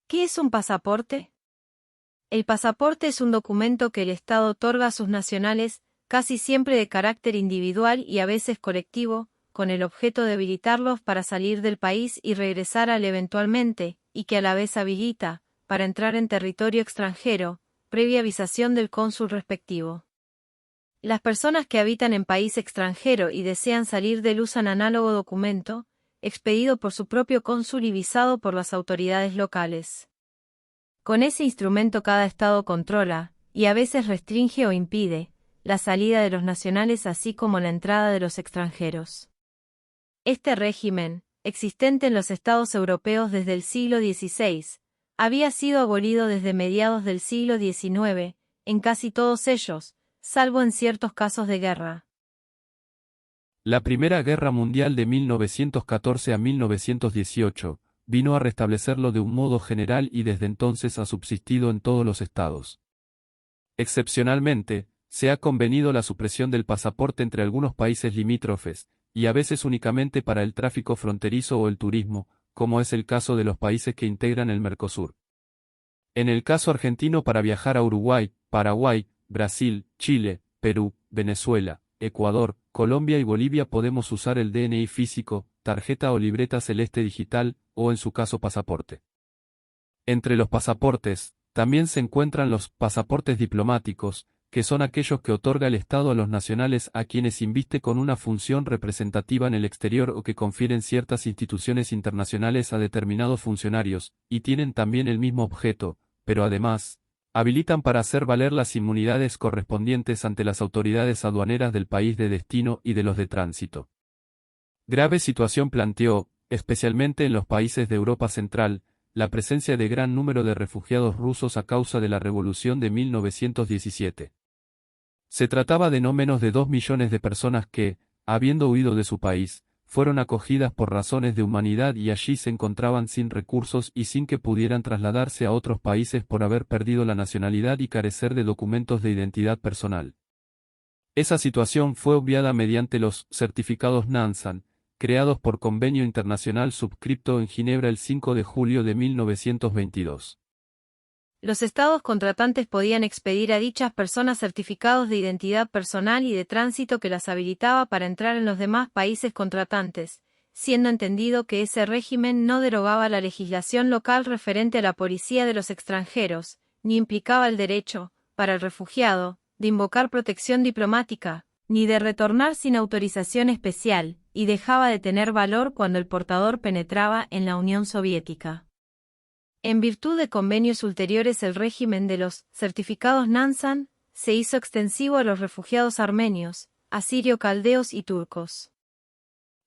¿Qué es un pasaporte? El pasaporte es un documento que el Estado otorga a sus nacionales, casi siempre de carácter individual y a veces colectivo, con el objeto de habilitarlos para salir del país y regresar al eventualmente, y que a la vez habilita, para entrar en territorio extranjero, previa avisación del cónsul respectivo. Las personas que habitan en país extranjero y desean salir del usan análogo documento, expedido por su propio cónsul y visado por las autoridades locales. Con ese instrumento cada estado controla, y a veces restringe o impide, la salida de los nacionales así como la entrada de los extranjeros. Este régimen, existente en los estados europeos desde el siglo XVI, había sido abolido desde mediados del siglo XIX, en casi todos ellos, salvo en ciertos casos de guerra. La Primera Guerra Mundial de 1914 a 1918 vino a restablecerlo de un modo general y desde entonces ha subsistido en todos los estados. Excepcionalmente, se ha convenido la supresión del pasaporte entre algunos países limítrofes, y a veces únicamente para el tráfico fronterizo o el turismo, como es el caso de los países que integran el Mercosur. En el caso argentino para viajar a Uruguay, Paraguay, Brasil, Chile, Perú, Venezuela, Ecuador, Colombia y Bolivia podemos usar el DNI físico, tarjeta o libreta celeste digital, o en su caso pasaporte. Entre los pasaportes, también se encuentran los pasaportes diplomáticos, que son aquellos que otorga el Estado a los nacionales a quienes inviste con una función representativa en el exterior o que confieren ciertas instituciones internacionales a determinados funcionarios, y tienen también el mismo objeto, pero además, habilitan para hacer valer las inmunidades correspondientes ante las autoridades aduaneras del país de destino y de los de tránsito. Grave situación planteó, especialmente en los países de Europa Central, la presencia de gran número de refugiados rusos a causa de la Revolución de 1917. Se trataba de no menos de 2 millones de personas que, habiendo huido de su país, fueron acogidas por razones de humanidad y allí se encontraban sin recursos y sin que pudieran trasladarse a otros países por haber perdido la nacionalidad y carecer de documentos de identidad personal. Esa situación fue obviada mediante los certificados Nansen, creados por convenio internacional subscripto en Ginebra el 5 de julio de 1922. Los estados contratantes podían expedir a dichas personas certificados de identidad personal y de tránsito que las habilitaba para entrar en los demás países contratantes, siendo entendido que ese régimen no derogaba la legislación local referente a la policía de los extranjeros, ni implicaba el derecho, para el refugiado, de invocar protección diplomática, ni de retornar sin autorización especial, y dejaba de tener valor cuando el portador penetraba en la Unión Soviética. En virtud de convenios ulteriores el régimen de los certificados Nansen se hizo extensivo a los refugiados armenios, asirio-caldeos y turcos.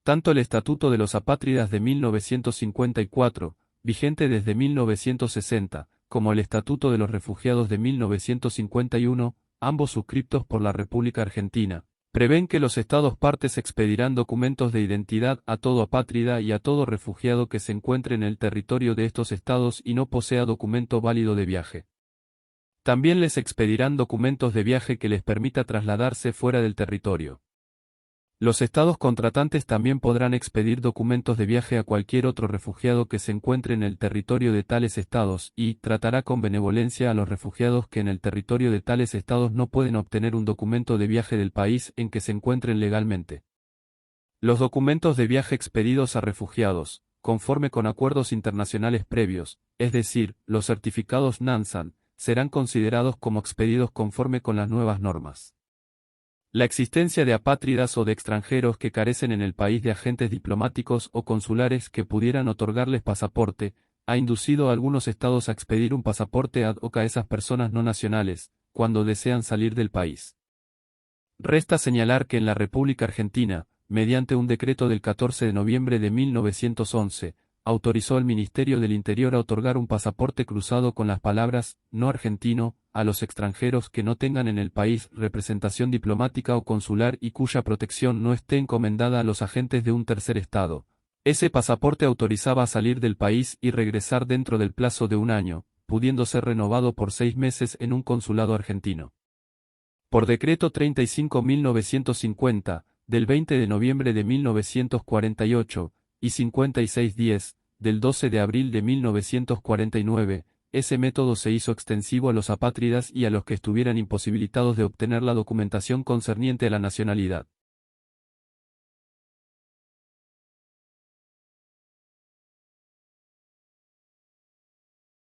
Tanto el Estatuto de los Apátridas de 1954, vigente desde 1960, como el Estatuto de los Refugiados de 1951, ambos suscriptos por la República Argentina, prevén que los Estados partes expedirán documentos de identidad a todo apátrida y a todo refugiado que se encuentre en el territorio de estos Estados y no posea documento válido de viaje. También les expedirán documentos de viaje que les permita trasladarse fuera del territorio. Los Estados contratantes también podrán expedir documentos de viaje a cualquier otro refugiado que se encuentre en el territorio de tales Estados y tratará con benevolencia a los refugiados que en el territorio de tales Estados no pueden obtener un documento de viaje del país en que se encuentren legalmente. Los documentos de viaje expedidos a refugiados, conforme con acuerdos internacionales previos, es decir, los certificados Nansen, serán considerados como expedidos conforme con las nuevas normas. La existencia de apátridas o de extranjeros que carecen en el país de agentes diplomáticos o consulares que pudieran otorgarles pasaporte, ha inducido a algunos estados a expedir un pasaporte ad hoc a esas personas no nacionales, cuando desean salir del país. Resta señalar que en la República Argentina, mediante un decreto del 14 de noviembre de 1911, autorizó al Ministerio del Interior a otorgar un pasaporte cruzado con las palabras «no argentino» a los extranjeros que no tengan en el país representación diplomática o consular y cuya protección no esté encomendada a los agentes de un tercer estado. Ese pasaporte autorizaba a salir del país y regresar dentro del plazo de un año, pudiendo ser renovado por 6 meses en un consulado argentino. Por decreto 35.950, del 20 de noviembre de 1948, y 5610, del 12 de abril de 1949, ese método se hizo extensivo a los apátridas y a los que estuvieran imposibilitados de obtener la documentación concerniente a la nacionalidad.